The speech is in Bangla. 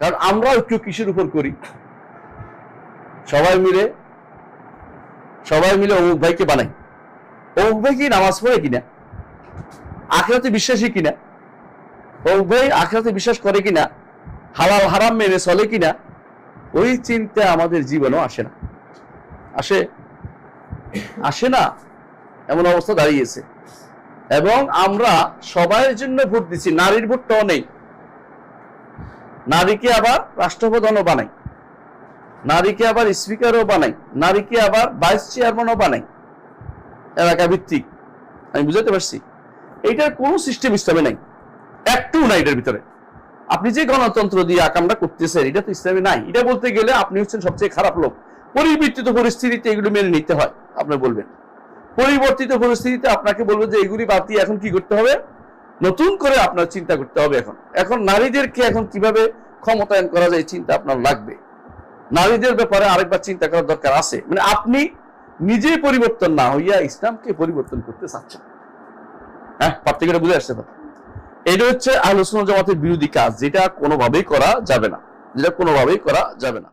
কারণ আমরা ঐক্য কিসের উপর করি? সবাই মিলে অমুক ভাইকে বানাই। অমুক ভাই কি নামাজ পড়ে কিনা, আখিরাতে বিশ্বাসী কিনা, অমুক ভাই আখিরাতে বিশ্বাস করে কিনা, হালাল হারাম মেনে চলে কিনা, ওই চিন্তা আমাদের জীবনেও আসে না। আসে না, এমন অবস্থা দাঁড়িয়েছে। এবং আমরা সবাইয়ের জন্য ভোট দিচ্ছি, নারীর ভোটটাও নেই। নারীকে আবার রাষ্ট্রপ্রধানও বানাই, নারীকে আবার স্পিকারও বানাই, নারীকে আবার ভাইস চেয়ারম্যানও বানাই এলাকা ভিত্তিক। আমি বুঝাতে পারছি? এইটার কোনো সিস্টেম ইসলামে নাই, একটু নাই এটার ভিতরে। আপনি যে গণতন্ত্র দিয়ে আকামটা করতেছেন, এটা তো ইসলামে নাই। এটা বলতে গেলে আপনি হচ্ছেন সবচেয়ে খারাপ লোক। পরিবর্তিত পরিস্থিতিতে এগুলো মেনে নিতে হয়, আপনি বলবেন। পরিবর্তিত পরিস্থিতিতে আপনাকে বলবো যে এগুলি বাদ দিয়ে এখন কি করতে হবে, নতুন করে আপনার চিন্তা করতে হবে। এখন নারীদেরকে এখন কিভাবে ক্ষমতায়ন করা যায় চিন্তা আপনার লাগবে। নারীদের ব্যাপারে আরেকবার চিন্তা করার দরকার আছে। মানে আপনি নিজেই পরিবর্তন না হইয়া ইসলামকে পরিবর্তন করতে চাচ্ছেন। হ্যাঁ, পার্থক্যটা বুঝে আসছে তো? এটা হচ্ছে আহলে সুন্নাত জামাতের বিরোধী কাজ, যেটা কোনোভাবেই করা যাবে না,